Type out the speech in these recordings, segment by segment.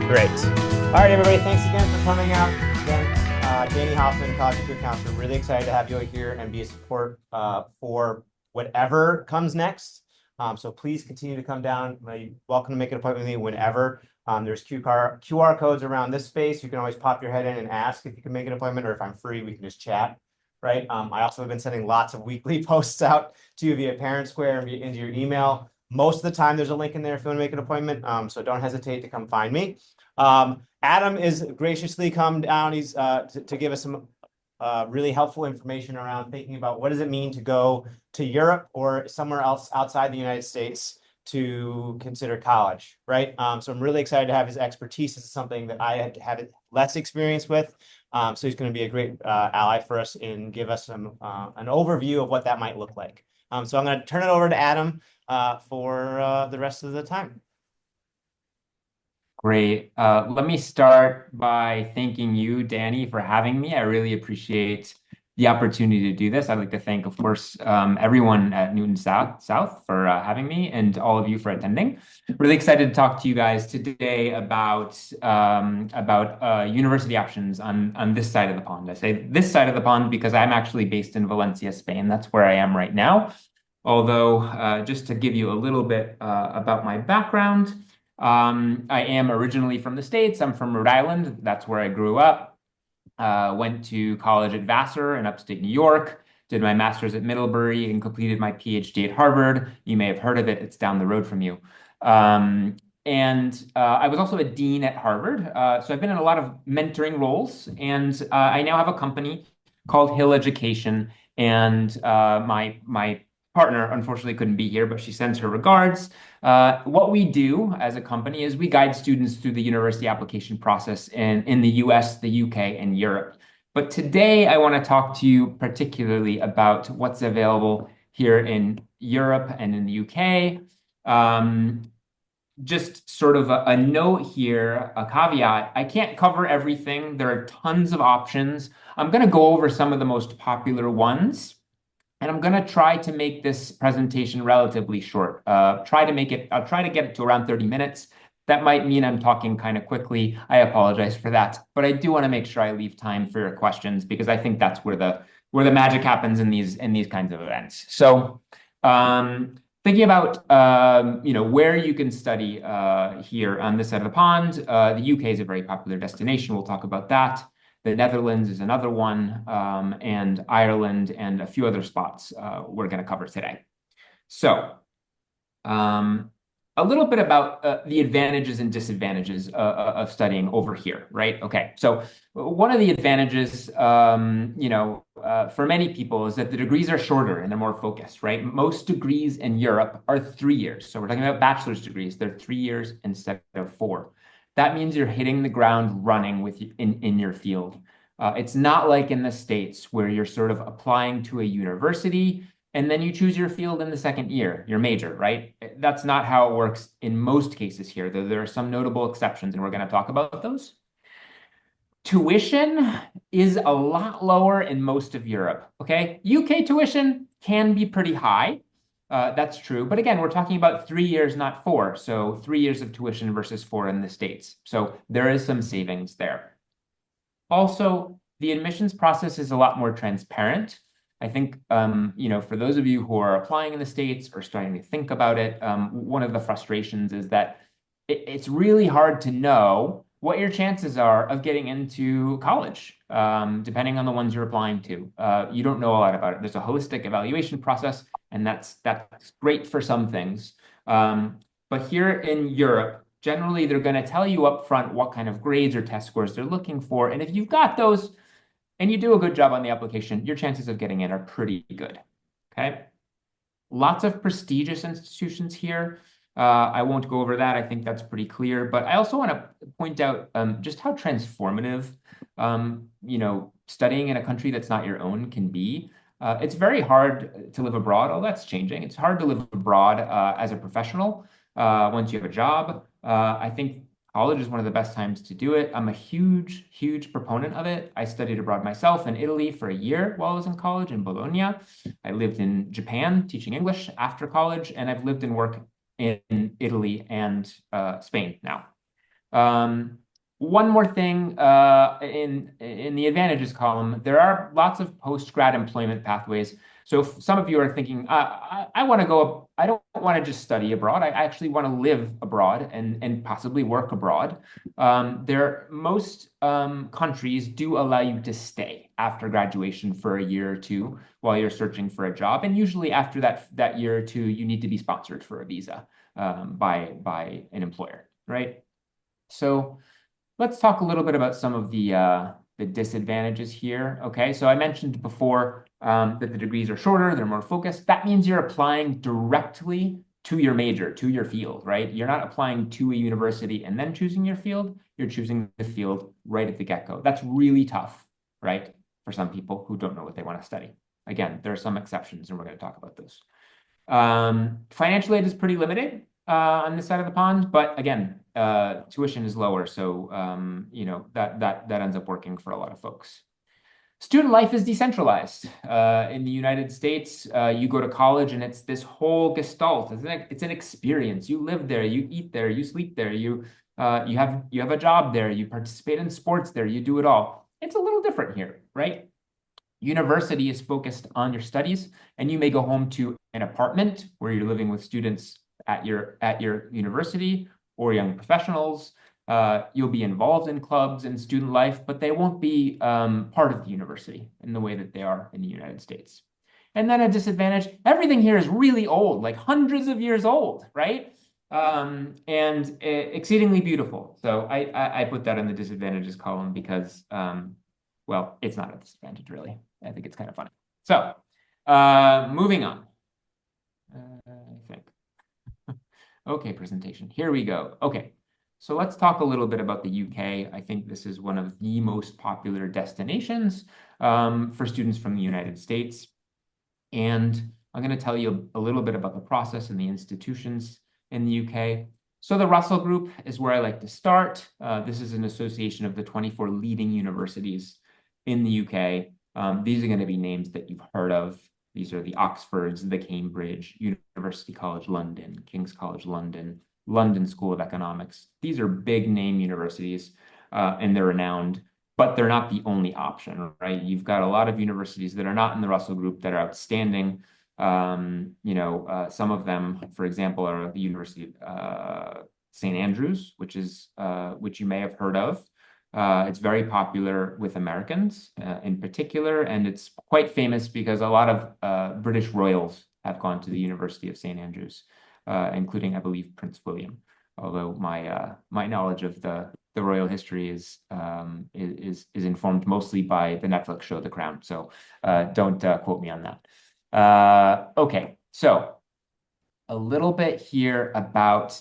Great. All right, everybody. Thanks again for coming out. Again, Danny Hoffman, College Career Counselor. Really excited to have you here and be a support for whatever comes next. So please continue to come down. You're welcome to make an appointment with me whenever. There's QR codes around this space. You can always pop your head in and ask if you can make an appointment, or if I'm free, we can just chat. Right. I also have been sending lots of weekly posts out to you via Parent Square and into your email. Most of the time, there's a link in there if you want to make an appointment. So don't hesitate to come find me. Adam is graciously come down. He's to give us some really helpful information around thinking about what does it mean to go to Europe or somewhere else outside the United States to consider college, right? So I'm really excited to have his expertise. This is something that I had less experience with. So he's going to be a great ally for us and give us some an overview of what that might look like. So I'm going to turn it over to Adam for the rest of the time. Great. Let me start by thanking you, Danny, for having me. I really appreciate the opportunity to do this. I'd like to thank, of course, everyone at Newton South for having me, and all of you for attending. Really excited to talk to you guys today about university options on this side of the pond. I say this side of the pond because I'm actually based in Valencia, Spain. That's where I am right now. Although, just to give you a little bit about my background, I am originally from the States. I'm from Rhode Island. That's where I grew up. Went to college at Vassar in upstate New York, did my master's at Middlebury, and completed my PhD at Harvard. You may have heard of it. It's down the road from you. I was also a dean at Harvard. So I've been in a lot of mentoring roles, and I now have a company called Hill Education. And my partner unfortunately couldn't be here, but she sends her regards. What we do as a company is we guide students through the university application process in the US, the UK, and Europe. But today I want to talk to you particularly about what's available here in Europe and in the UK. Just sort of a note here, a caveat. I can't cover everything. There are tons of options. I'm going to go over some of the most popular ones. And I'm going to try to make this presentation relatively short. I'll try to get it to around 30 minutes. That might mean I'm talking kind of quickly. I apologize for that. But I do want to make sure I leave time for your questions, because I think that's where the magic happens in these kinds of events. So thinking about where you can study here on this side of the pond, the UK is a very popular destination. We'll talk about that. The Netherlands is another one, and Ireland, and a few other spots we're going to cover today. So a little bit about the advantages and disadvantages of studying over here, right? Okay, so one of the advantages, for many people is that the degrees are shorter and they're more focused, right? Most degrees in Europe are 3 years. So we're talking about bachelor's degrees. They're 3 years instead of 4. That means you're hitting the ground running in your field. It's not like in the States where you're sort of applying to a university and then you choose your field in the second year, your major, right? That's not how it works in most cases here, though there are some notable exceptions, and we're going to talk about those. Tuition is a lot lower in most of Europe, okay? UK tuition can be pretty high. That's true. But again, we're talking about 3 years, not 4. So 3 years of tuition versus 4 in the States. So there is some savings there. Also, the admissions process is a lot more transparent. I think, for those of you who are applying in the States or starting to think about it, one of the frustrations is that it's really hard to know what your chances are of getting into college, depending on the ones you're applying to. You don't know a lot about it. There's a holistic evaluation process, and that's great for some things. But here in Europe, generally, they're going to tell you up front what kind of grades or test scores they're looking for. And if you've got those and you do a good job on the application, your chances of getting in are pretty good. Okay. Lots of prestigious institutions here. I won't go over that. I think that's pretty clear. But I also want to point out just how transformative, studying in a country that's not your own can be. It's very hard to live abroad. Oh, that's changing. It's hard to live abroad as a professional once you have a job. I think college is one of the best times to do it. I'm a huge, huge proponent of it. I studied abroad myself in Italy for a year while I was in college in Bologna. I lived in Japan teaching English after college, and I've lived and worked in Italy and Spain now. One more thing in the advantages column, there are lots of post-grad employment pathways. So if some of you are thinking, I want to go, I don't want to just study abroad. I actually want to live abroad and possibly work abroad. Most countries do allow you to stay after graduation for a year or two while you're searching for a job. And usually after that year or two, you need to be sponsored for a visa by an employer, right? So let's talk a little bit about some of the disadvantages here. Okay, so I mentioned before that the degrees are shorter, they're more focused. That means you're applying directly to your major, to your field, right? You're not applying to a university and then choosing your field. You're choosing the field right at the get-go. That's really tough, right? For some people who don't know what they want to study. Again, there are some exceptions, and we're going to talk about those. Financial aid is pretty limited on this side of the pond, but again, tuition is lower, so that ends up working for a lot of folks. Student life is decentralized. In the United States, you go to college and it's this whole gestalt. It's an experience. You live there, you eat there, you sleep there, you have a job there, you participate in sports there, you do it all. It's a little different here, right? University is focused on your studies, and you may go home to an apartment where you're living with students at your university or young professionals. You'll be involved in clubs and student life, but they won't be part of the university in the way that they are in the United States. And then a disadvantage, everything here is really old, like hundreds of years old, right? And exceedingly beautiful. So I put that in the disadvantages column because well, it's not a disadvantage, really. I think it's kind of funny. So, moving on. I think. Okay, presentation. Here we go. Okay, so let's talk a little bit about the UK. I think this is one of the most popular destinations for students from the United States. And I'm going to tell you a little bit about the process and the institutions in the UK. So the Russell Group is where I like to start. This is an association of the 24 leading universities in the UK. These are going to be names that you've heard of. These are the Oxfords, the Cambridge, University College London, King's College London, London School of Economics. These are big name universities and they're renowned, but they're not the only option, right? You've got a lot of universities that are not in the Russell Group that are outstanding. Some of them, for example, are the University of St. Andrews, which you may have heard of. It's very popular with Americans in particular, and it's quite famous because a lot of British royals have gone to the University of St. Andrews, including, I believe, Prince William. Although my knowledge of the royal history is informed mostly by the Netflix show The Crown. So don't quote me on that. Okay, so a little bit here about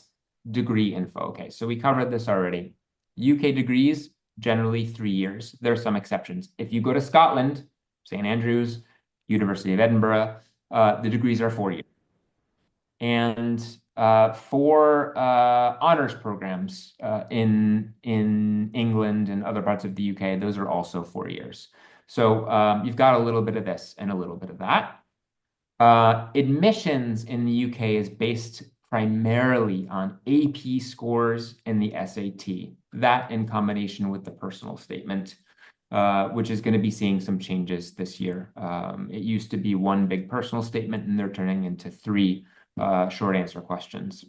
degree info. Okay, so we covered this already. UK degrees, generally 3 years. There are some exceptions. If you go to Scotland, St. Andrews, University of Edinburgh, the degrees are 4 years. And for honors programs in England and other parts of the UK, those are also 4 years. So you've got a little bit of this and a little bit of that. Admissions in the UK is based primarily on AP scores and the SAT. That in combination with the personal statement, which is going to be seeing some changes this year. It used to be one big personal statement, and they're turning into 3 short answer questions.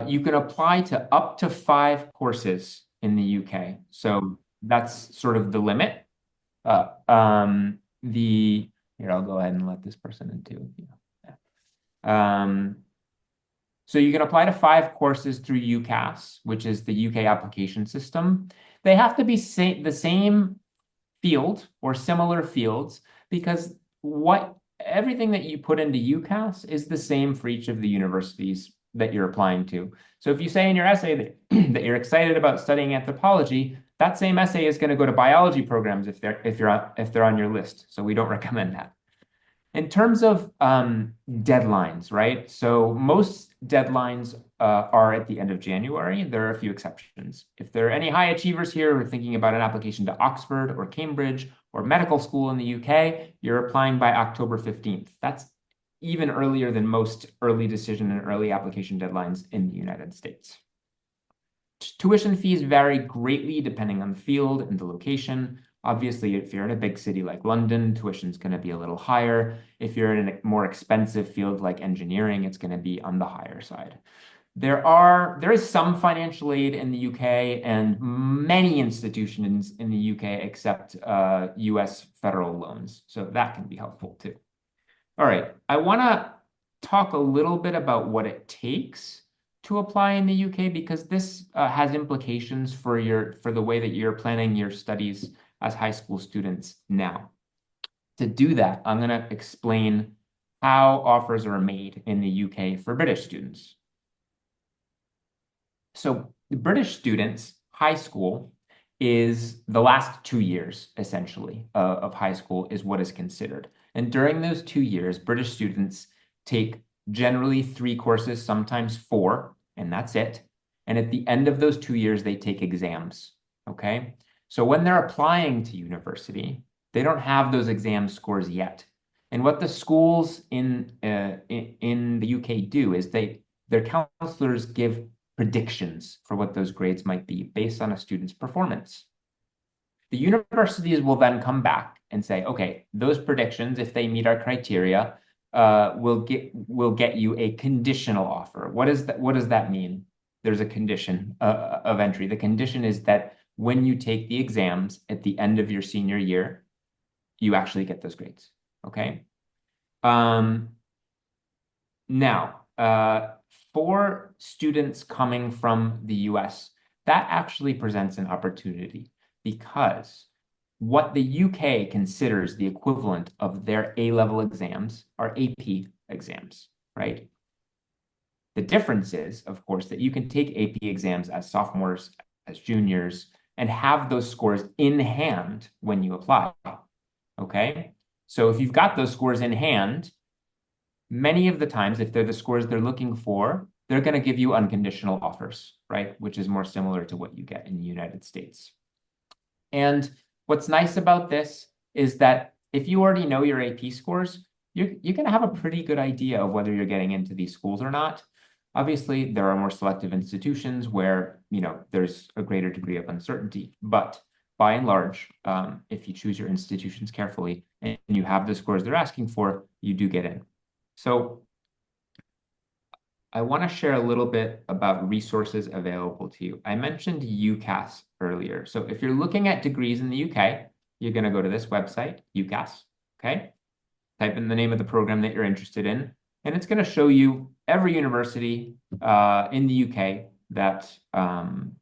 You can apply to up to 5 courses in the UK. So that's sort of the limit. Here, I'll go ahead and let this person in too. So you can apply to 5 courses through UCAS, which is the UK application system. They have to be the same field or similar fields because everything that you put into UCAS is the same for each of the universities that you're applying to. So if you say in your essay that you're excited about studying anthropology, that same essay is going to go to biology programs if they're on your list. So we don't recommend that. In terms of deadlines, right? So most deadlines are at the end of January. There are a few exceptions. If there are any high achievers here who are thinking about an application to Oxford or Cambridge or medical school in the UK, you're applying by October 15th. That's even earlier than most early decision and early application deadlines in the United States. tuition fees vary greatly depending on the field and the location. Obviously, if you're in a big city like London, tuition's going to be a little higher. If you're in a more expensive field like engineering, it's going to be on the higher side. There is some financial aid in the UK, and many institutions in the UK accept US federal loans. So that can be helpful too. All right, I want to talk a little bit about what it takes to apply in the UK, because this has implications for the way that you're planning your studies as high school students now. To do that, I'm going to explain how offers are made in the UK for British students. So the British students, high school is the last 2 years, essentially, of high school is what is considered. And during those 2 years, British students take generally 3 courses, sometimes 4, and that's it. And at the end of those 2 years, they take exams, okay? So when they're applying to university, they don't have those exam scores yet. And what the schools in the UK do is their counselors give predictions for what those grades might be based on a student's performance. The universities will then come back and say, okay, those predictions, if they meet our criteria, will get you a conditional offer. What does that mean? There's a condition of entry. The condition is that when you take the exams at the end of your senior year, you actually get those grades. Okay. Now, for students coming from the US, that actually presents an opportunity, because what the UK considers the equivalent of their A-level exams are AP exams, right? The difference is, of course, that you can take AP exams as sophomores, as juniors, and have those scores in hand when you apply, okay? So if you've got those scores in hand, many of the times, if they're the scores they're looking for, they're going to give you unconditional offers, right? Which is more similar to what you get in the United States. And what's nice about this is that if you already know your AP scores, you're going to have a pretty good idea of whether you're getting into these schools or not. Obviously, there are more selective institutions where, there's a greater degree of uncertainty. But by and large, if you choose your institutions carefully and you have the scores they're asking for, you do get in. So I want to share a little bit about resources available to you. I mentioned UCAS earlier. So if you're looking at degrees in the UK, you're going to go to this website, UCAS, okay? Type in the name of the program that you're interested in, and it's going to show you every university in the UK that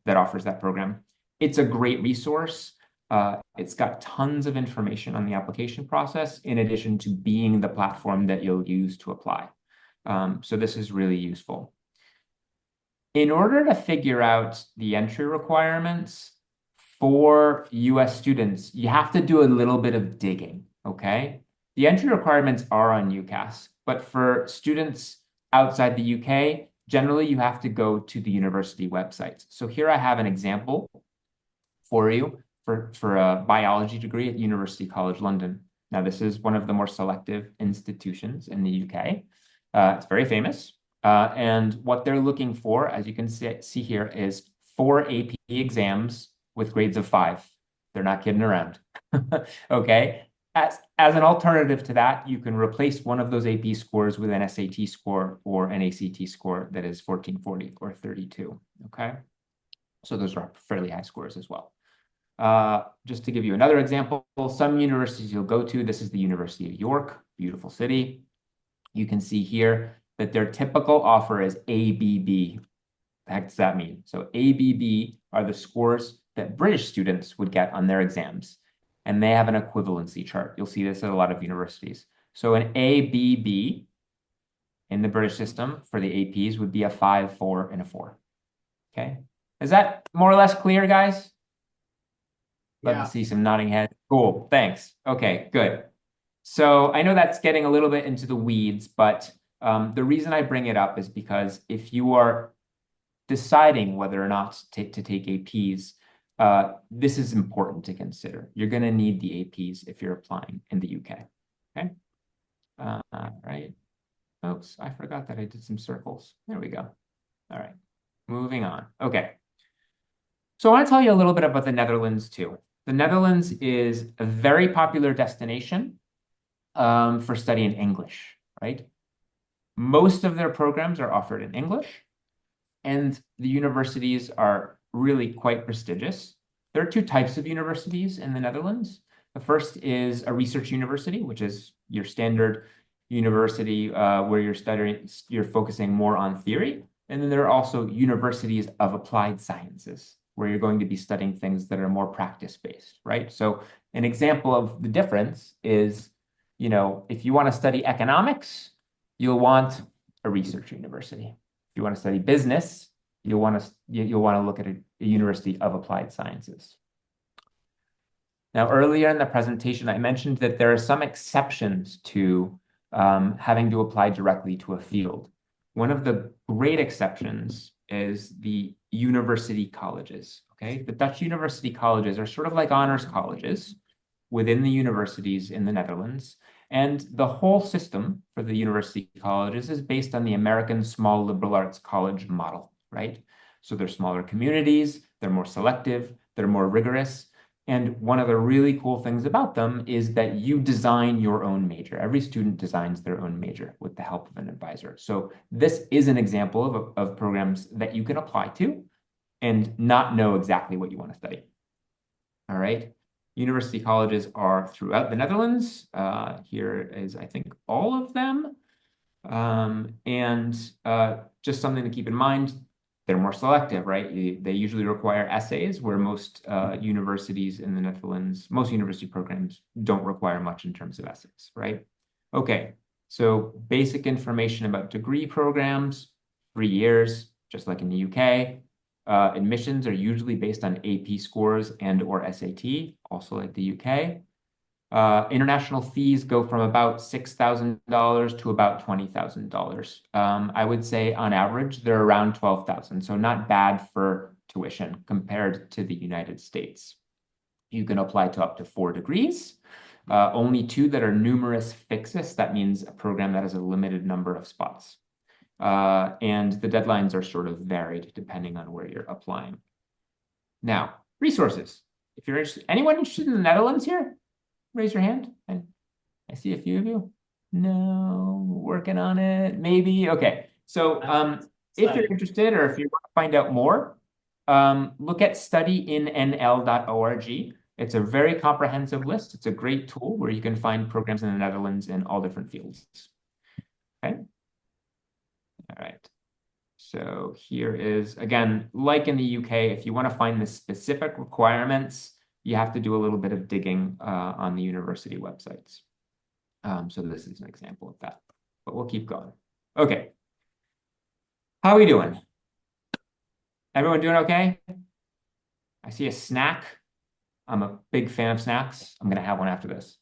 offers that program. It's a great resource. It's got tons of information on the application process, in addition to being the platform that you'll use to apply. So this is really useful. In order to figure out the entry requirements for US students, you have to do a little bit of digging, okay? The entry requirements are on UCAS, but for students outside the UK, generally you have to go to the university websites. So here I have an example for you for a biology degree at University College London. Now, this is one of the more selective institutions in the UK. It's very famous. And what they're looking for, as you can see here, is 4 AP exams with grades of 5. They're not kidding around. Okay. As an alternative to that, you can replace one of those AP scores with an SAT score or an ACT score that is 1440 or 32. Okay. So those are fairly high scores as well. Just to give you another example, some universities you'll go to, this is the University of York, beautiful city. You can see here that their typical offer is ABB. What the heck does that mean? So ABB are the scores that British students would get on their exams, and they have an equivalency chart. You'll see this at a lot of universities. So an ABB in the British system for the APs would be a 5, 4, and a 4. Okay. Is that more or less clear, guys? Love to see some nodding heads. Cool. Thanks. Okay, good. So I know that's getting a little bit into the weeds, but the reason I bring it up is because if you are deciding whether or not to take APs, this is important to consider. You're going to need the APs if you're applying in the UK. Okay. Right. Oops, I forgot that I did some circles. There we go. All right. Moving on. Okay. So I want to tell you a little bit about the Netherlands too. The Netherlands is a very popular destination for studying English, right? Most of their programs are offered in English, and the universities are really quite prestigious. There are two types of universities in the Netherlands. The first is a research university, which is your standard university where you're focusing more on theory. And then there are also universities of applied sciences, where you're going to be studying things that are more practice-based, right? So an example of the difference is, if you want to study economics, you'll want a research university. If you want to study business, you'll want to look at a university of applied sciences. Now, earlier in the presentation, I mentioned that there are some exceptions to having to apply directly to a field. One of the great exceptions is the university colleges, okay? The Dutch university colleges are sort of like honors colleges within the universities in the Netherlands. And the whole system for the university colleges is based on the American small liberal arts college model, right? So they're smaller communities, they're more selective, they're more rigorous. And one of the really cool things about them is that you design your own major. Every student designs their own major with the help of an advisor. So this is an example of programs that you can apply to and not know exactly what you want to study. All right. University colleges are throughout the Netherlands. Here is, I think, all of them. Just something to keep in mind, they're more selective, right? They usually require essays, where most universities in the Netherlands, most university programs don't require much in terms of essays, right? Okay, so basic information about degree programs, 3 years, just like in the UK. Admissions are usually based on AP scores and/or SAT, also like the UK. International fees go from about $6,000 to about $20,000. I would say on average, they're around 12,000, so not bad for tuition compared to the United States. You can apply to up to 4 degrees, only 2 that are numerus fixus. That means a program that has a limited number of spots. And the deadlines are sort of varied depending on where you're applying. Now, resources. If you're interested, anyone interested in the Netherlands here? Raise your hand. I see a few of you. No, working on it. Maybe. Okay. So if you're interested or if you want to find out more, look at studyinNL.org. It's a very comprehensive list. It's a great tool where you can find programs in the Netherlands in all different fields. Okay. All right. So here is, again, like in the UK, if you want to find the specific requirements, you have to do a little bit of digging on the university websites. So this is an example of that, but we'll keep going. Okay. How are we doing? Everyone doing okay? I see a snack. I'm a big fan of snacks. I'm going to have one after this.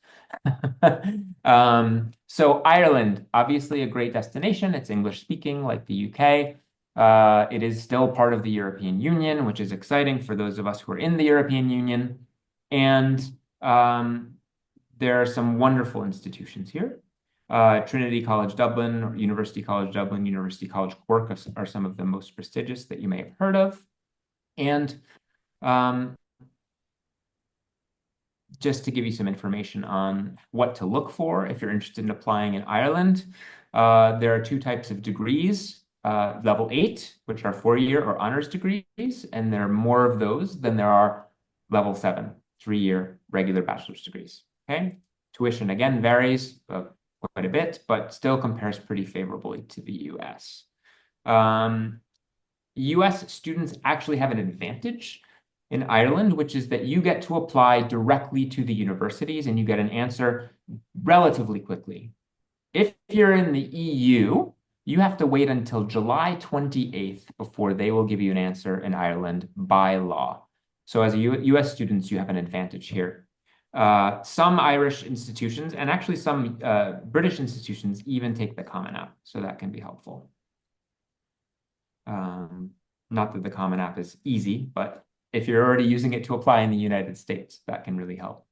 So Ireland, obviously a great destination. It's English speaking like the UK. It is still part of the European Union, which is exciting for those of us who are in the European Union. And there are some wonderful institutions here. Trinity College Dublin, University College Dublin, University College Cork are some of the most prestigious that you may have heard of. And just to give you some information on what to look for if you're interested in applying in Ireland, there are 2 types of degrees. Level 8, which are 4-year or honors degrees, and there are more of those than there are level 7, 3-year regular bachelor's degrees. Okay, tuition again varies quite a bit, but still compares pretty favorably to the US. US students actually have an advantage in Ireland, which is that you get to apply directly to the universities and you get an answer relatively quickly. If you're in the EU, you have to wait until July 28th before they will give you an answer in Ireland by law. So as a US students, you have an advantage here. Some Irish institutions and actually some British institutions even take the Common App, so that can be helpful. Not that the Common App is easy, but if you're already using it to apply in the United States, that can really help.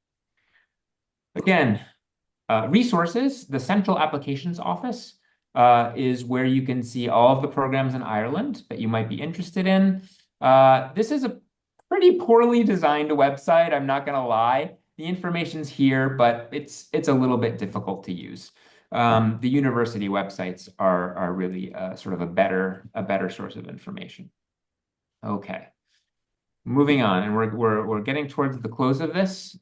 Again, resources, the Central Applications Office is where you can see all of the programs in Ireland that you might be interested in. This is a pretty poorly designed website, I'm not gonna lie. The information's here, but it's a little bit difficult to use. The university websites are really sort of a better source of information. Okay, moving on, and we're getting towards the close of this.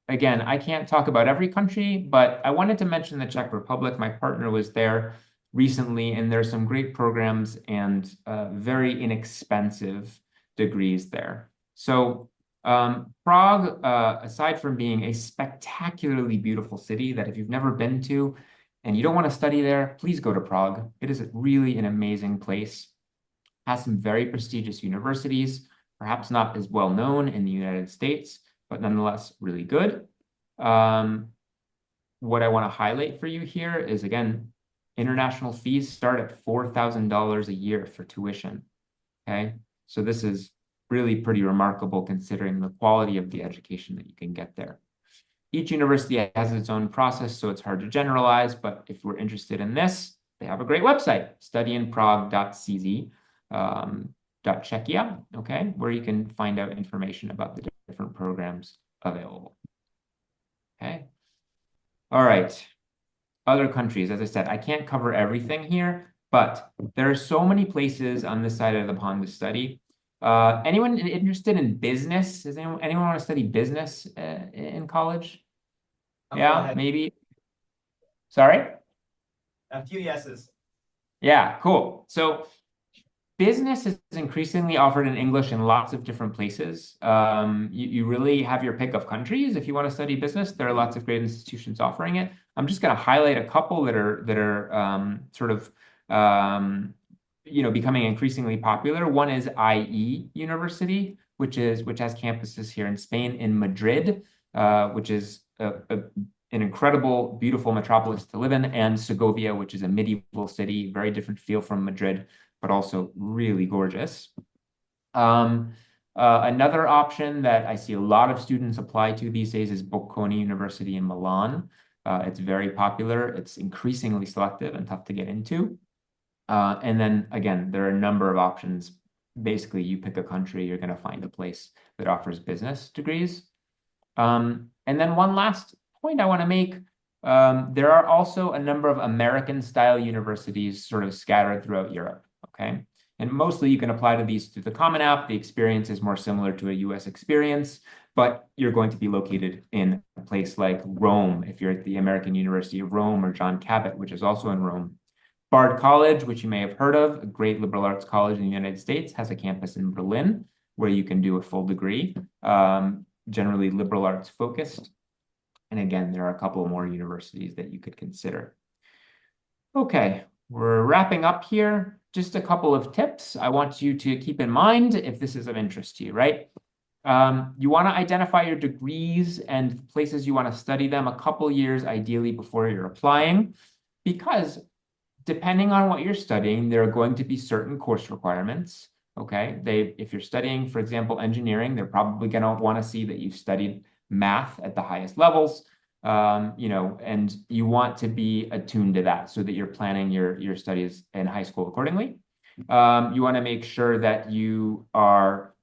Again, I can't talk about every country, but I wanted to mention the Czech Republic. My partner was there recently, and there's some great programs and very inexpensive degrees there. So Prague, aside from being a spectacularly beautiful city that if you've never been to and you don't want to study there, please go to Prague. It is really an amazing place. Has some very prestigious universities, perhaps not as well known in the United States, but nonetheless really good. What I want to highlight for you here is, again, international fees start at $4,000 a year for tuition, okay? So this is really pretty remarkable considering the quality of the education that you can get there. Each university has its own process, so it's hard to generalize, but if we're interested in this, they have a great website, studyinprague.cz. .czechia, okay, where you can find out information about the different programs available. Okay. All right. Other countries, as I said, I can't cover everything here, but there are so many places on this side of the pond to study. Anyone interested in business? Does anyone want to study business in college? Yeah, maybe. Sorry? A few yeses. Yeah, cool. So business is increasingly offered in English in lots of different places. You really have your pick of countries. If you want to study business, there are lots of great institutions offering it. I'm just going to highlight a couple that are sort of becoming increasingly popular. One is IE University, which has campuses here in Spain, in Madrid, which is an incredible, beautiful metropolis to live in, and Segovia, which is a medieval city, very different feel from Madrid, but also really gorgeous. Another option that I see a lot of students apply to these days is Bocconi University in Milan. It's very popular. It's increasingly selective and tough to get into. And then again, there are a number of options. Basically, you pick a country, you're going to find a place that offers business degrees. And then one last point I want to make. There are also a number of American-style universities sort of scattered throughout Europe. Okay, and mostly you can apply to these through the Common App. The experience is more similar to a US experience, but you're going to be located in a place like Rome, if you're at the American University of Rome, or John Cabot, which is also in Rome. Bard College, which you may have heard of, a great liberal arts college in the United States, has a campus in Berlin where you can do a full degree, generally liberal arts focused. And again, there are a couple more universities that you could consider. Okay, we're wrapping up here. Just a couple of tips I want you to keep in mind if this is of interest to you, right? You want to identify your degrees and places you want to study them a couple years, ideally, before you're applying, because depending on what you're studying, there are going to be certain course requirements, okay? If you're studying, for example, engineering, they're probably going to want to see that you've studied math at the highest levels. And you want to be attuned to that so that you're planning your studies in high school accordingly. You want to make sure that you are,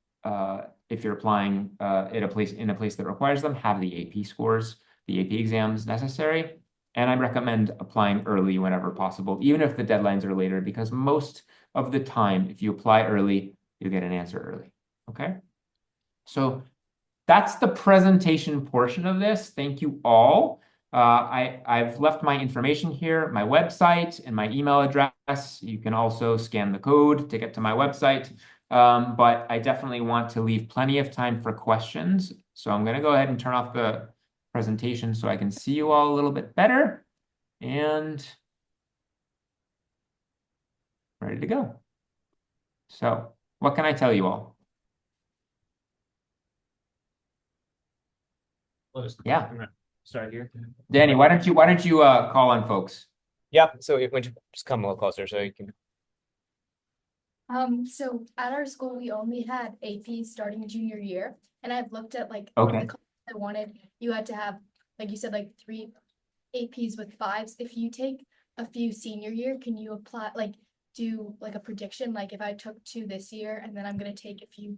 if you're applying in a place that requires them, have the AP scores, the AP exams necessary. And I recommend applying early whenever possible, even if the deadlines are later, because most of the time, if you apply early, you get an answer early. Okay, so that's the presentation portion of this. Thank you all. I've left my information here, my website and my email address. You can also scan the code to get to my website. But I definitely want to leave plenty of time for questions. So I'm going to go ahead and turn off the presentation so I can see you all a little bit better. And ready to go. So what can I tell you all? Yeah. Start here. Danny, why don't you call on folks? Yep. So if we just come a little closer so you can. So at our school, we only had AP starting junior year, and I've looked at like Okay. the classes I wanted. You had to have, like you said, like 3 APs with 5s. If you take a few senior year, can you apply, like do like a prediction? Like if I took 2 this year and then I'm gonna take a few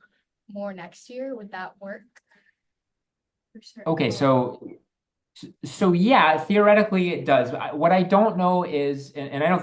more next year? Would that work? For certain Okay, colleges? so yeah, theoretically it does. What I don't know is, and I don't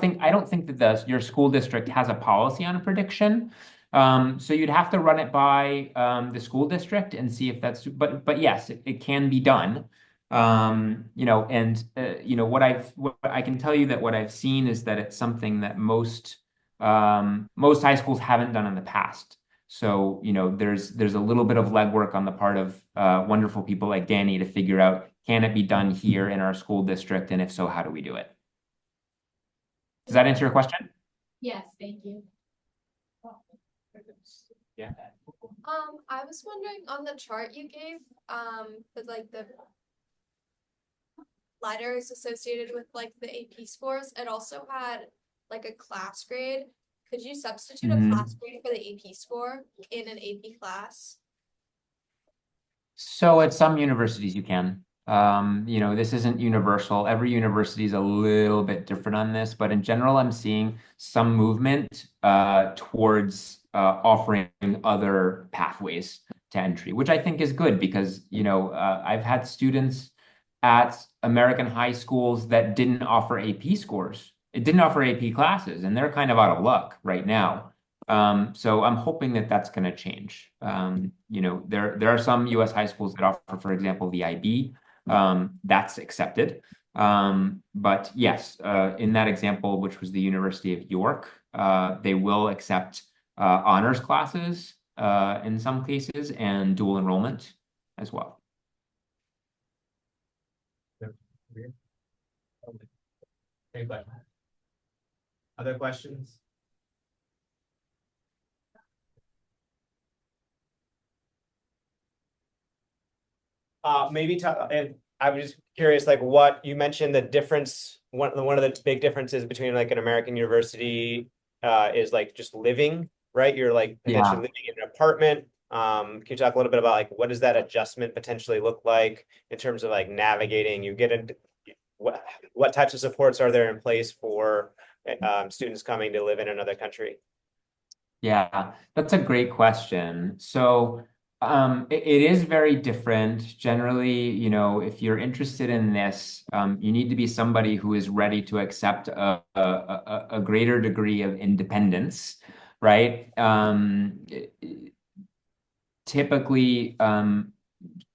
think that your school district has a policy on a prediction. So you'd have to run it by the school district and see if that's. But yes, it can be done. You know, and you know what I can tell you that what I've seen is that it's something that most high schools haven't done in the past. So, you know, there's a little bit of legwork on the part of wonderful people like Danny to figure out, can it be done here in our school district? And if so, how do we do it? Does that answer your question? Yes, thank you. Yeah. I was wondering on the chart you gave, with like the letters associated with like the AP scores, it also had like a class grade. Could you substitute a class grade for the AP score in an AP class? So at some universities you can. You know, this isn't universal. Every university is a little bit different on this, but in general, I'm seeing some movement towards offering other pathways to entry, which I think is good because, you know, I've had students at American high schools that didn't offer AP scores. It didn't offer AP classes, and they're kind of out of luck right now. So I'm hoping that that's going to change. You know, there are some U.S. high schools that offer, for example, the IB. That's accepted. But yes, in that example, which was the University of York, they will accept honors classes in some cases and dual enrollment as well. Other questions? Maybe talk, and I was just curious, like what you mentioned the difference, one of the big differences between like an American university is like just living, right? You're like potentially Yeah. living in an apartment. Can you talk a little bit about like what does that adjustment potentially look like in terms of like navigating? You get into what types of supports are there in place for students coming to live in another country? Yeah, that's a great question. So, it is very different. Generally, you know, if you're interested in this, you need to be somebody who is ready to accept a greater degree of independence, right? Typically,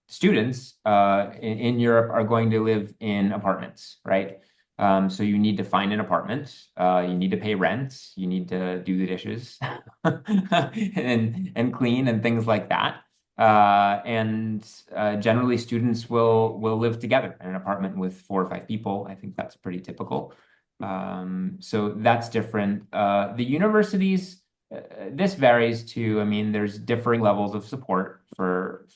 students in Europe are going to live in apartments, right? So you need to find an apartment, you need to pay rent, you need to do the dishes and clean and things like that. And generally students will live together in an apartment with 4 or 5 people. I think that's pretty typical. So that's different. The universities, this varies too. I mean, there's differing levels of support for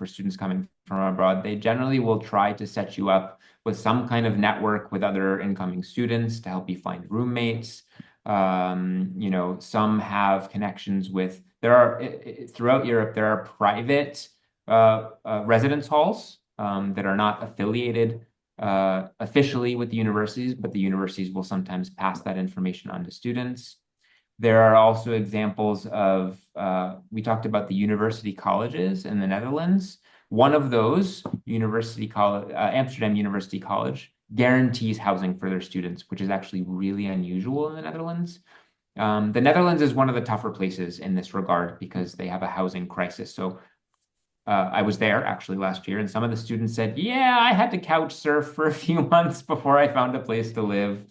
students coming from abroad. They generally will try to set you up with some kind of network with other incoming students to help you find roommates. You know, some have connections with, throughout Europe, there are private residence halls that are not affiliated officially with the universities, but the universities will sometimes pass that information on to students. There are also examples of, we talked about the university colleges in the Netherlands. One of those, Amsterdam University College, guarantees housing for their students, which is actually really unusual in the Netherlands. The Netherlands is one of the tougher places in this regard because they have a housing crisis. So I was there actually last year, and some of the students said, yeah, I had to couch surf for a few months before I found a place to live,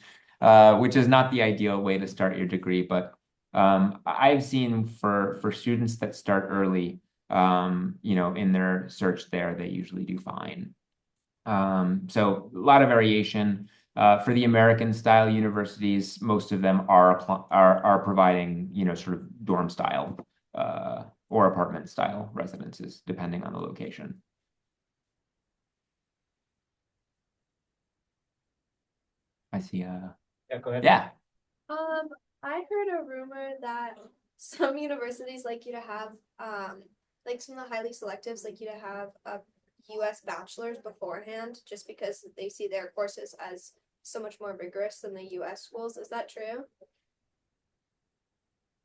which is not the ideal way to start your degree. But I've seen for students that start early, you know, in their search there, they usually do fine. So a lot of variation. For the American style universities, most of them are providing, you know, sort of dorm style or apartment style residences, depending on the location. I see. Yeah, go ahead. Yeah. I heard a rumor that some universities like you to have, like some of the highly selectives like you to have a US bachelor's beforehand, just because they see their courses as so much more rigorous than the US schools. Is that true?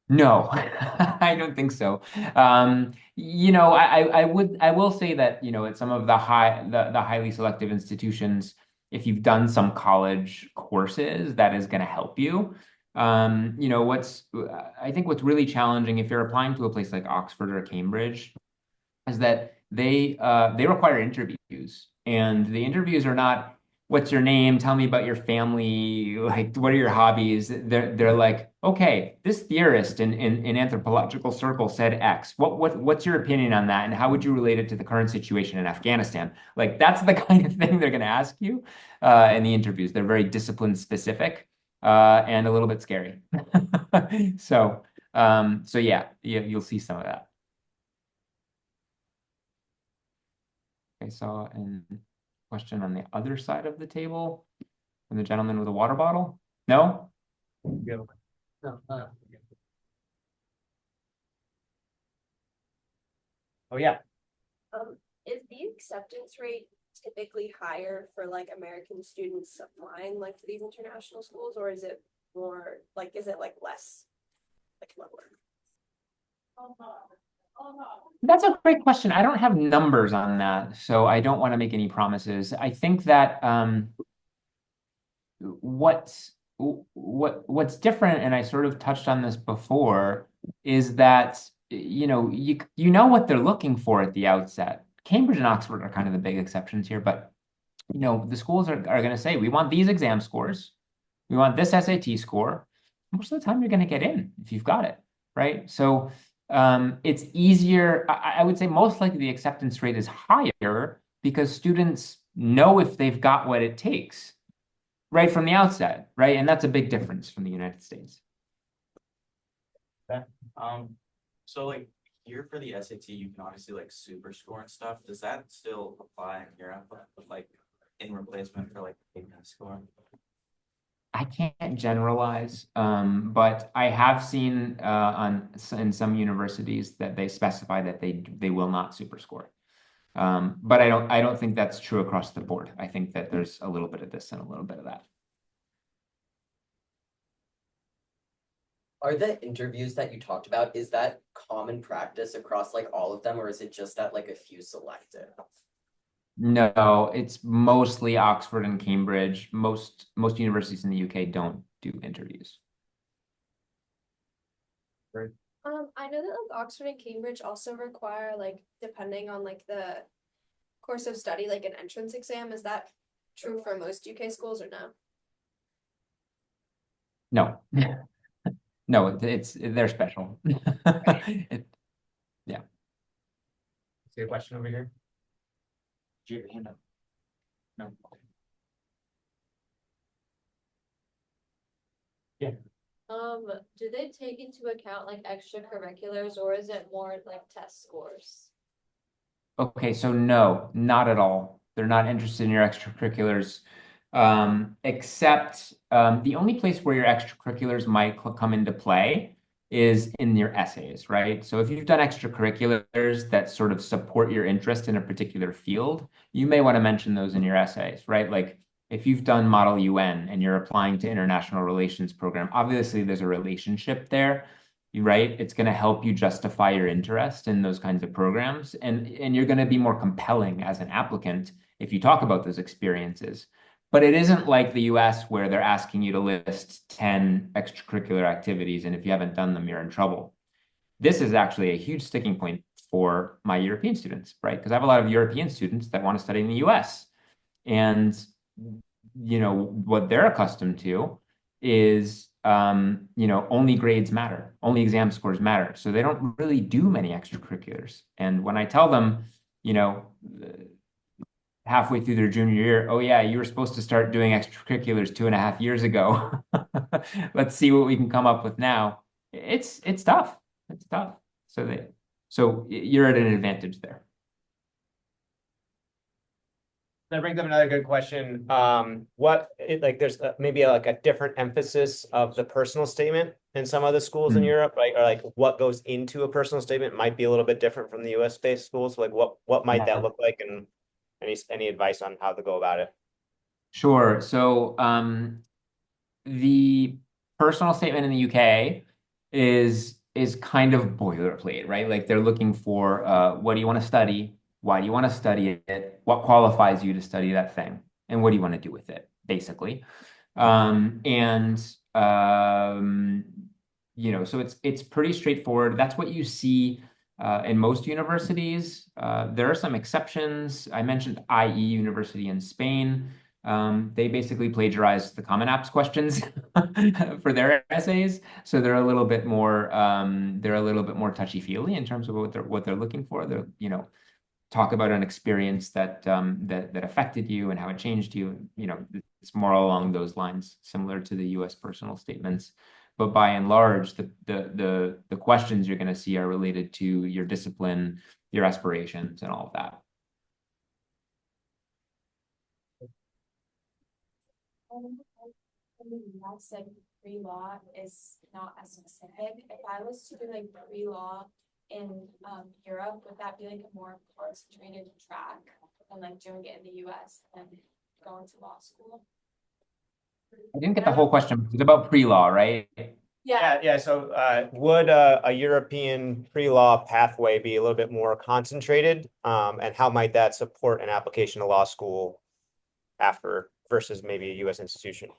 No, I don't think so. I will say that, at some of the highly selective institutions, if you've done some college courses, that is going to help you. I think what's really challenging if you're applying to a place like Oxford or Cambridge is that they require interviews, and the interviews are not, what's your name? Tell me about your family. Like, what are your hobbies? They're like, okay, this theorist in anthropological circles said X. What's your opinion on that? And how would you relate it to the current situation in Afghanistan? Like, that's the kind of thing they're going to ask you in the interviews. They're very discipline specific and a little bit scary. So yeah, you'll see some of that. I saw a question on the other side of the table from the gentleman with a water bottle. No? No, Oh, yeah. Is the acceptance rate typically higher for like American students applying like to these international schools, or is it more like, is it like less, like lower? That's a great question. I don't have numbers on that, so I don't want to make any promises. I think that what's different, and I sort of touched on this before, is that you know what they're looking for at the outset. Cambridge and Oxford are kind of the big exceptions here, but the schools are going to say, we want these exam scores, we want this SAT score. Most of the time, you're going to get in if you've got it, right? So it's easier. I would say most likely the acceptance rate is higher because students know if they've got what it takes right from the outset, right? And that's a big difference from the United States. So like here for the SAT, you can obviously like super score and stuff. Does that still apply in Europe, like in replacement for like a score? I can't generalize, but I have seen in some universities that they specify that they will not super score. But I don't think that's true across the board. I think that there's a little bit of this and a little bit of that. Are the interviews that you talked about, is that common practice across like all of them, or is it just at like a few selected? No, it's mostly Oxford and Cambridge. Most universities in the UK don't do interviews. I know that like Oxford and Cambridge also require like, depending on like the course of study, like an entrance exam. Is that true for most UK schools or no? No. No, they're special. Yeah. See a question over here? Do you have a hand up? No. Do they take into account like extracurriculars, or is it more like test scores? Okay, so no, not at all. They're not interested in your extracurriculars, except the only place where your extracurriculars might come into play is in your essays, right? So if you've done extracurriculars that sort of support your interest in a particular field, you may want to mention those in your essays, right? Like if you've done Model UN and you're applying to international relations program, obviously there's a relationship there, right? It's going to help you justify your interest in those kinds of programs, and you're going to be more compelling as an applicant if you talk about those experiences. But it isn't like the US where they're asking you to list 10 extracurricular activities, and if you haven't done them, you're in trouble. This is actually a huge sticking point for my European students, right? Because I have a lot of European students that want to study in the US. And what they're accustomed to is only grades matter, only exam scores matter. So they don't really do many extracurriculars. And when I tell them, halfway through their junior year, oh yeah, you were supposed to start doing extracurriculars 2.5 years ago. Let's see what we can come up with now. It's tough. It's tough. So you're at an advantage there. That brings up another good question. There's maybe like a different emphasis of the personal statement in some of the schools in Europe, right? Or like what goes into a personal statement might be a little bit different from the US based schools. So like what might that look like, and any advice on how to go about it? Sure. So the personal statement in the UK is is kind of boilerplate, right? Like they're looking for what do you want to study? Why do you want to study it? What qualifies you to study that thing? And what do you want to do with it, basically? And so it's pretty straightforward. That's what you see in most universities. There are some exceptions. I mentioned IE University in Spain. They basically plagiarized the Common Apps questions for their essays, so they're a little bit more touchy-feely in terms of what they're looking for. They're, talk about an experience that affected you and how it changed you. It's more along those lines, similar to the U.S. personal statements. But by and large, the questions you're going to see are related to your discipline, your aspirations, and all of that. In the US, like pre-law is not as specific. If I was to do like pre-law in Europe, would that be like a more concentrated track than like doing it in the US and going to law school? I didn't get the whole question. It's about pre-law, right? Yeah. So would a European pre-law pathway be a little bit more concentrated? And how might that support an application to law school after versus maybe a US institution?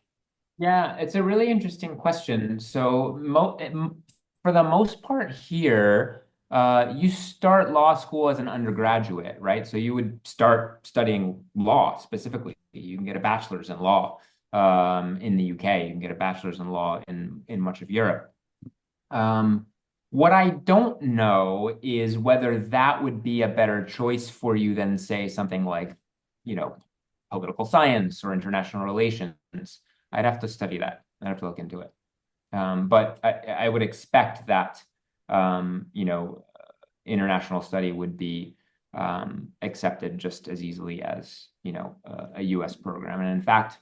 Yeah, it's a really interesting question. So for the most part here, you start law school as an undergraduate, right? So you would start studying law specifically. You can get a bachelor's in law in the UK. You can get a bachelor's in law in much of Europe. What I don't know is whether that would be a better choice for you than, say, something like, political science or international relations. I'd have to study that. I'd have to look into it. But I would expect that, international study would be accepted just as easily as, a US program. And in fact,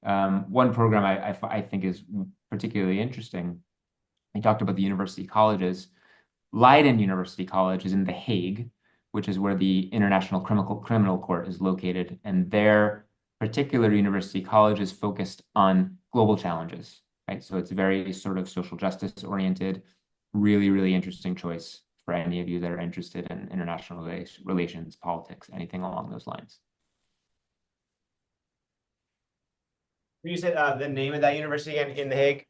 one program I think is particularly interesting, I talked about the university colleges. Leiden University College is in The Hague, which is where the International Criminal Court is located. And their particular university college is focused on global challenges, right? So it's very sort of social justice oriented, really, really interesting choice for any of you that are interested in international relations, politics, anything along those lines. You said the name of that university again in The Hague?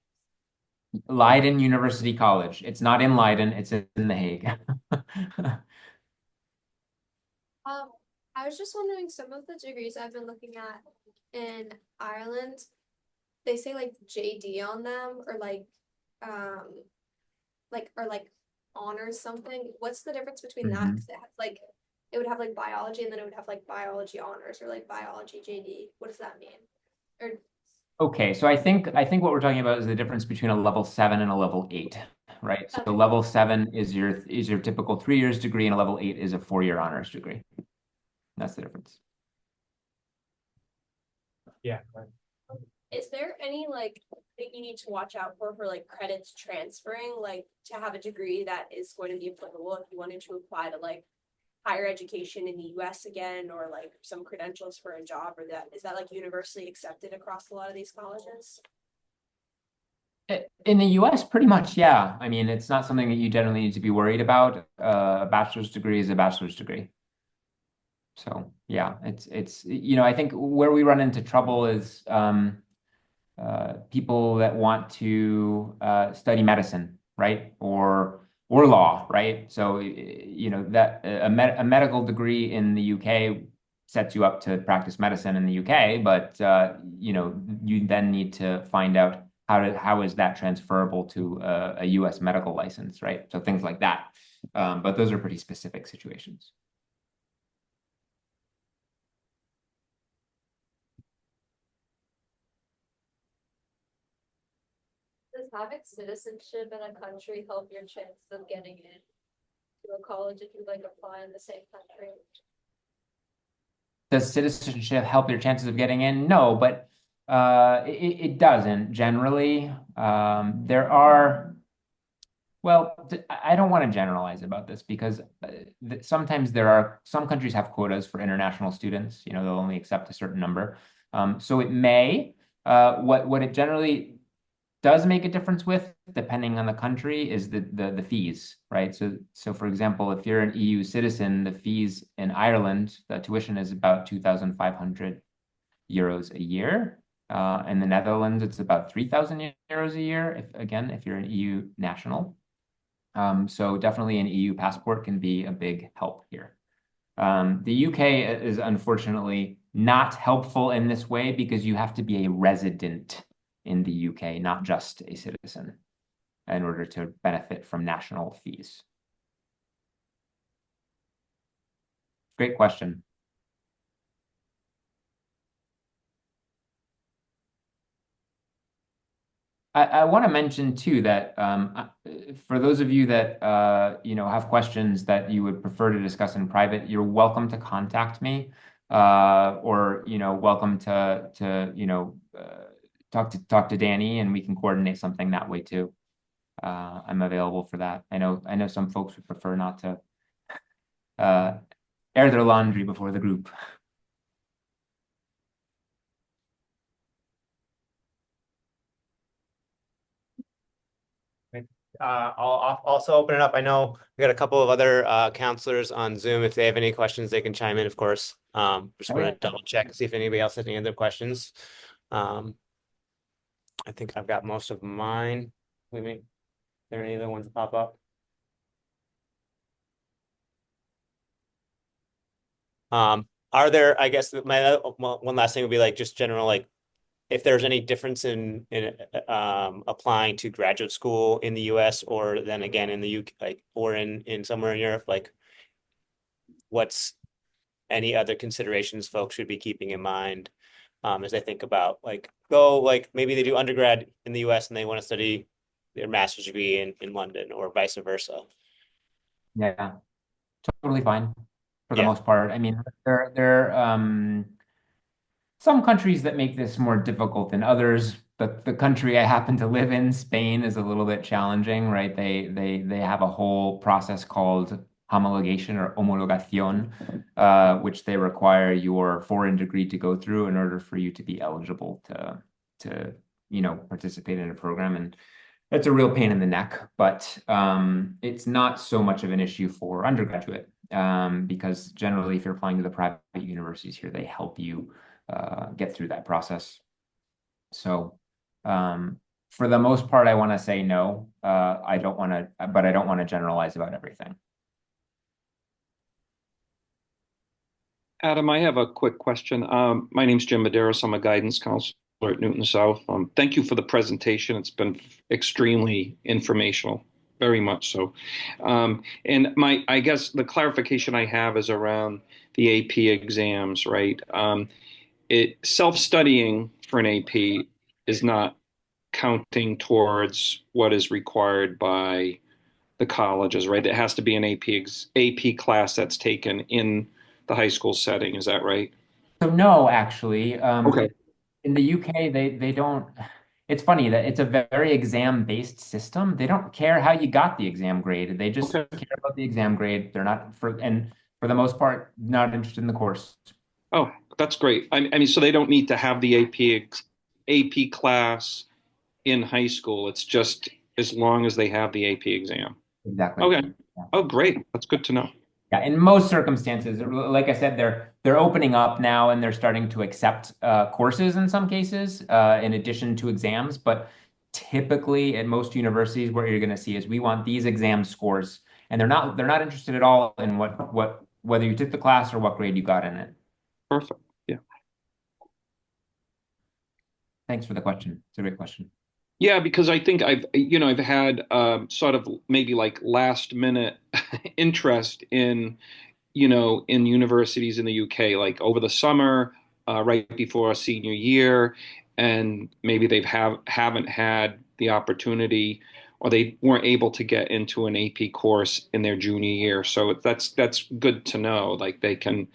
Leiden University College. It's not in Leiden, it's in The Hague. I was just wondering, some of the degrees I've been looking at in Ireland, they say like JD on them or like honors something. What's the difference between that? 'Cause it has like it would have like biology and then it would have like biology honors or like biology JD. What does that mean? Or Okay, so I think what we're talking about is the difference between a level 7 and a level 8, right? So Okay. level 7 is your typical 3 years degree, and a level 8 is a 4-year honors degree. That's the difference. Yeah. Is there any like thing you need to watch out for like credits transferring, like to have a degree that is going to be applicable if you wanted to apply to like higher education in the US again, or like some credentials for a job, or that is that like universally accepted across a lot of these colleges? In the US, pretty much, yeah. I mean, it's not something that you generally need to be worried about. A bachelor's degree is a bachelor's degree. So yeah, it's I think where we run into trouble is people that want to study medicine, right? Or law, right? So that a medical degree in the UK sets you up to practice medicine in the UK, but you then need to find out how is that transferable to a US medical license, right? So things like that. But those are pretty specific situations. Does having citizenship in a country help your chances of getting in to a college if you like apply in the same country? Does citizenship help your chances of getting in? No, but it doesn't generally. There are, well, I don't want to generalize about this because sometimes some countries have quotas for international students. They'll only accept a certain number. So it may. What it generally does make a difference with, depending on the country, is the fees, right? So for example, if you're an EU citizen, the fees in Ireland, the tuition is about 2,500 euros a year. In the Netherlands, it's about 3,000 euros a year, if you're an EU national. So definitely an EU passport can be a big help here. The UK is unfortunately not helpful in this way because you have to be a resident in the UK, not just a citizen, in order to benefit from national fees. Great question. I want to mention too that for those of you that have questions that you would prefer to discuss in private, you're welcome to contact me, or welcome to talk to Danny, and we can coordinate something that way too. I'm available for that. I know some folks would prefer not to air their laundry before the group. I'll also open it up. I know we got a couple of other counselors on Zoom. If they have any questions, they can chime in, of course. Just want to double check and see if anybody else has any other questions. I think I've got most of mine. Are there any other ones that pop up? Are there, I guess my one last thing would be like just general, like if there's any difference in applying to graduate school in the US or then again in the UK, like, or in somewhere in Europe, like what's any other considerations folks should be keeping in mind as they think about like maybe they do undergrad in the US and they want to study their master's degree in London or vice versa. Yeah, totally fine for the most part. I mean, there some countries that make this more difficult than others. The country I happen to live in, Spain, is a little bit challenging, right? They have a whole process called homologation or homologación, which they require your foreign degree to go through in order for you to be eligible to participate in a program. And it's a real pain in the neck, but it's not so much of an issue for undergraduate because generally, if you're applying to the private universities here, they help you get through that process. So for the most part, I want to say no. I don't want to generalize about everything. Adam, I have a quick question. My name's Jim Medeiros. I'm a guidance counselor at Newton South. Thank you for the presentation. It's been extremely informational, very much so. And I guess the clarification I have is around the AP exams, right? Self-studying for an AP is not counting towards what is required by the colleges, right? It has to be an AP class that's taken in the high school setting. Is that right? So no, actually, Okay. in the UK, they don't. It's funny that it's a very exam-based system. They don't care how you got the exam grade. They just Okay. care about the exam grade. They're not for the most part not interested in the course. Oh, that's great. I mean, so they don't need to have the AP class in high school. It's just as long as they have the AP exam. Exactly. Okay. Yeah. Oh, great. That's good to know. Yeah, in most circumstances, like I said, they're opening up now and they're starting to accept courses in some cases in addition to exams. But typically, at most universities, what you're going to see is we want these exam scores, and they're not interested at all in whether you took the class or what grade you got in it. Perfect. Yeah. Thanks for the question. It's a great question. Yeah, because I think I've had sort of maybe like last minute interest in universities in the UK, like over the summer, right before a senior year, and maybe haven't had the opportunity or they weren't able to get into an AP course in their junior year. So that's good to know. Like they can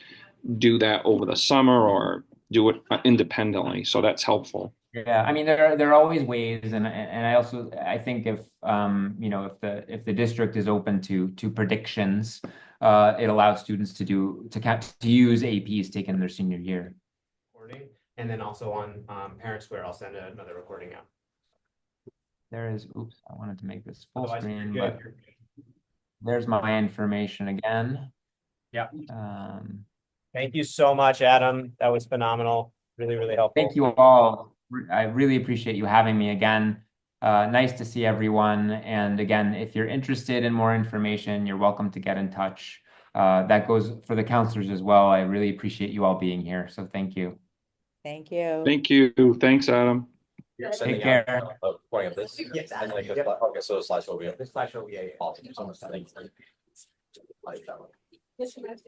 do that over the summer or do it independently. So that's helpful. Yeah, I mean there are always ways, and I think if if the district is open to predictions, it allows students to use APs taken in their senior year. Recording, and then also on Parent Square, I'll send another recording out. There is, oops, I wanted to make this full Otherwise, you're screen, good. but there's my information again. Yeah. Um, Thank you so much, Adam. That was phenomenal. Really, really helpful. Thank you all. I really appreciate you having me again. Nice to see everyone. And again, if you're interested in more information, you're welcome to get in touch. That goes for the counselors as well. I really appreciate you all being here. So thank you. Thank you. Thank you. Thanks, Adam. You're Take sending care. out a recording of this? Yes. And like, Yep. okay, so the slideshow will be up. This slideshow, yeah, yeah. Awesome. So much. Thank you. Like that one.